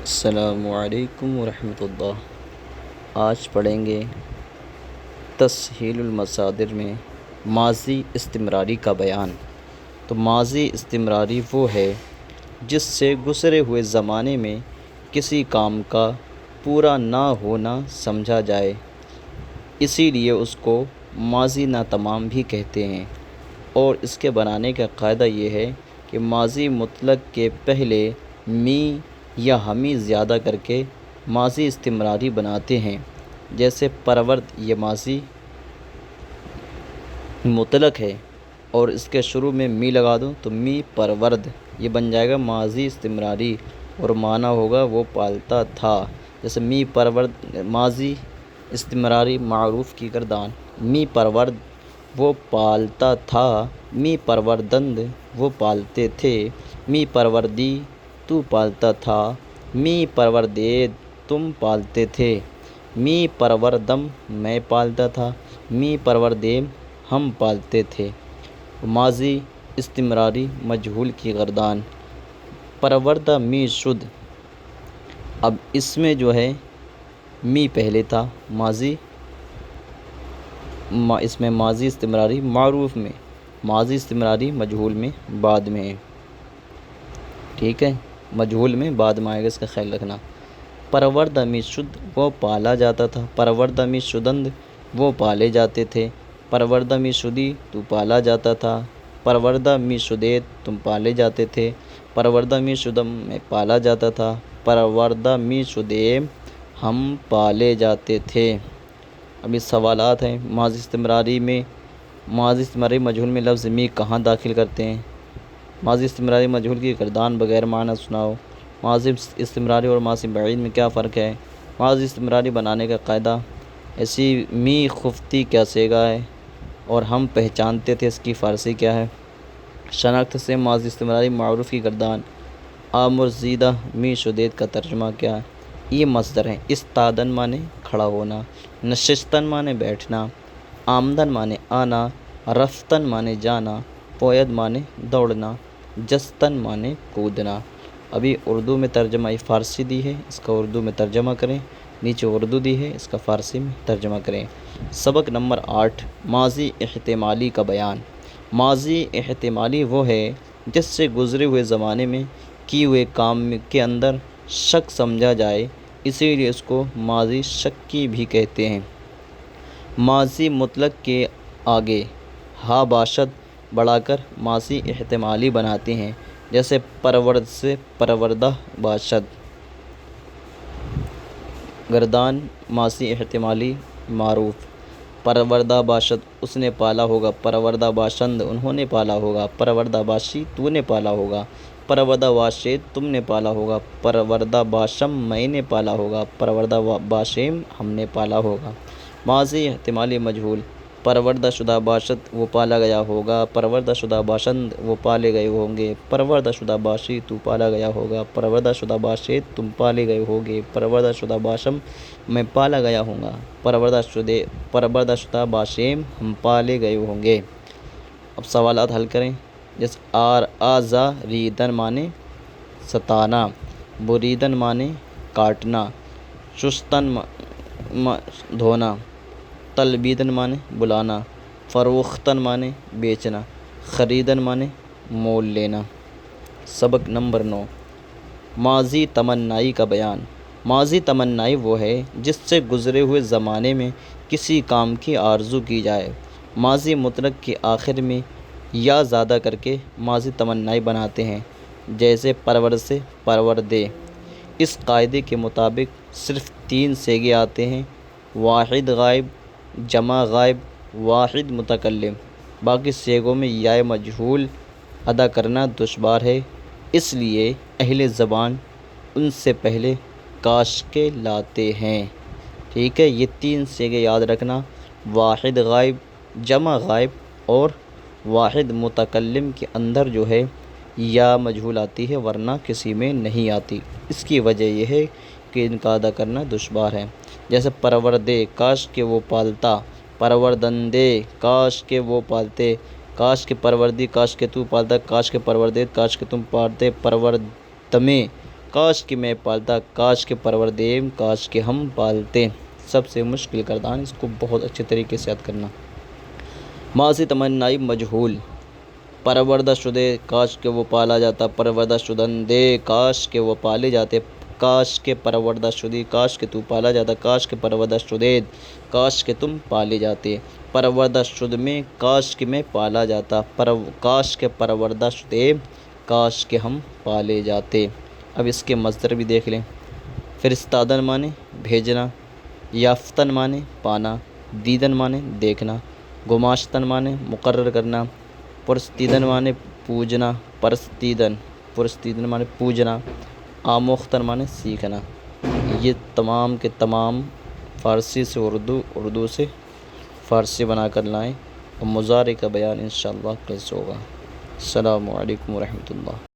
السلام علیکم ورحمۃ اللہ۔ آج پڑھیں گے تسہیل المصادر میں ماضی استمراری کا بیان۔ تو ماضی استمراری وہ ہے جس سے گزرے ہوئے زمانے میں کسی کام کا پورا نہ ہونا سمجھا جائے، اسی لیے اس کو ماضی ناتمام بھی کہتے ہیں۔ اور اس کے بنانے کا قاعدہ یہ ہے کہ ماضی مطلق کے پہلے می یا ہمی زیادہ کر کے ماضی استمراری بناتے ہیں۔ جیسے پرورد یہ ماضی مطلق ہے اور اس کے شروع میں می لگا دو تو می پرورد، یہ بن جائے گا ماضی استمراری، اور معنی ہوگا وہ پالتا تھا۔ جیسے می پرورد ماضی استمراری معروف کی گردان، می پرورد وہ پالتا تھا، می پروردند وہ پالتے تھے، می پروردی تو پالتا تھا، می پروردید تم پالتے تھے، می پروردم میں پالتا تھا، می پروردیم ہم پالتے تھے۔ ماضی استمراری مجہول کی گردان، پروردہ می شد، اب اس میں جو ہے می پہلے تھا، اس میں ماضی استمراری معروف میں، ماضی استمراری مجہول میں بعد میں ہے، ٹھیک ہے، مجہول میں بعد میں آئے گا، اس کا خیال رکھنا۔ پروردہ می شد وہ پالا جاتا تھا، پروردہ می شدند وہ پالے جاتے تھے، پروردہ می شدی تو پالا جاتا تھا، پروردہ می شدیت تم پالے جاتے تھے، پروردہ می شدم میں پالا جاتا تھا، پروردہ می شدیم ہم پالے جاتے تھے۔ ابھی سوالات ہیں، ماضی استمراری مجہول میں لفظ می کہاں داخل کرتے ہیں؟ ماضی استمراری مجہول کی گردان بغیر معنی سناؤ۔ ماضی استمراری اور ماضی بعید میں کیا فرق ہے؟ ماضی استمراری بنانے کا قاعدہ، ایسی می خفتی کیا صیغہ ہے اور ہم پہچانتے تھے اس کی فارسی کیا ہے؟ شناخت سے ماضی استمراری معروف کی گردان، آمرزیدہ می شدید کا ترجمہ کیا ہے؟ یہ مصدر ہیں، استادن مانے کھڑا ہونا، نشستن مانے بیٹھنا، آمدن مانے آنا، رفتن مانے جانا، پوید مانے دوڑنا، جستن مانے کودنا۔ ابھی اردو میں ترجمہ فارسی دی ہے، اس کا اردو میں ترجمہ کریں، نیچے اردو دی ہے، اس کا فارسی میں ترجمہ کریں۔ سبق نمبر 8، ماضی احتمالی کا بیان۔ ماضی احتمالی وہ ہے جس سے گزرے ہوئے زمانے میں کیے ہوئے کام کے اندر شک سمجھا جائے، اسی لیے اس کو ماضی شکی بھی کہتے ہیں۔ ماضی مطلق کے آگے ہا باشد بڑھا کر ماضی احتمالی بناتے ہیں، جیسے پرورد سے پروردہ باشد، گردان ماضی احتمالی معروف، پروردہ باشد اس نے پالا ہوگا، پروردہ باشند انہوں نے پالا ہوگا، پروردہ باشی تو نے پالا ہوگا، پروردہ باشید تم نے پالا ہوگا، پروردہ باشم میں نے پالا ہوگا، پروردہ باشیم ہم نے پالا ہوگا۔ ماضی احتمالی مجہول، پروردہ شدہ باشد وہ پالا گیا ہوگا، پروردہ شدہ باشند وہ پالے گئے ہوں گے، پروردہ شدہ باشی تو پالا گیا ہوگا، پروردہ شدہ باشید تم پالے گئے ہوگے، پروردہ شدہ باشم میں پالا گیا ہوں گا، پروردہ شدہ باشیم ہم پالے گئے ہوں گے۔ اب سوالات حل کریں، جیسے آزا ریدن مانے ستانا، بریدن مانے کاٹنا، شستن دھونا، تلبیدن مانے بلانا، فروختن مانے بیچنا، خریدن مانے مول لینا۔ سبق نمبر 9، ماضی تمنائی کا بیان۔ ماضی تمنائی وہ ہے جس سے گزرے ہوئے زمانے میں کسی کام کی آرزو کی جائے، ماضی مطلق کے آخر میں یا زیادہ کر کے ماضی تمنائی بناتے ہیں، جیسے پرورد سے پروردے۔ اس قاعدے کے مطابق صرف 3 صیغے آتے ہیں، واحد غائب، جمع غائب، واحد متکلم، باقی صیغوں میں یا مجہول ادا کرنا دشوار ہے، اس لیے اہل زبان ان سے پہلے کاش کے لاتے ہیں، ٹھیک ہے۔ یہ 3 صیغے یاد رکھنا، واحد غائب، جمع غائب اور واحد متکلم کے اندر جو ہے یا مجہول آتی ہے، ورنہ کسی میں نہیں آتی۔ اس کی وجہ یہ ہے کہ ان کا ادا کرنا دشوار ہے، جیسے پروردے کاش کہ وہ پالتا، پروردندے کاش کہ وہ پالتے، کاش کہ پروردی کاش کہ تو پالتا، کاش کہ پروردے کاش کہ تم پالتے، پروردمے کاش کہ میں پالتا، کاش کہ پروردیم، کاش کہ ہم پالتے۔ سب سے مشکل کردان، اس کو بہت اچھے طریقے سے یاد کرنا۔ ماضی تمنائی مجہول، پروردہ شدے، کاش کہ وہ پالا جاتا، پروردہ شدندے، کاش کہ وہ پالے جاتے، کاش کہ پروردہ شدی، کاش کہ تو پالا جاتا، کاش کہ پروردہ شدید، کاش کہ تم پالے جاتے، پروردہ شد میں، کاش کہ میں پالا جاتا، کاش کہ پروردہ شدے، کاش کہ ہم پالے جاتے۔ اب اس کے مصدر بھی دیکھ لیں۔ فرستادن مانے بھیجنا، یافتن مانے پانا، دیدن مانے دیکھنا، گماشتن مانے مقرر کرنا، پرستیدن مانے پوجنا، پرستیدن مانے پوجنا، آموختن مانے سیکھنا۔ یہ تمام کے تمام فارسی سے اردو، اردو سے فارسی بنا کر لائیں، اور مضارع کا بیان انشاءاللہ کل سے ہوگا۔ السلام علیکم ورحمۃ اللہ۔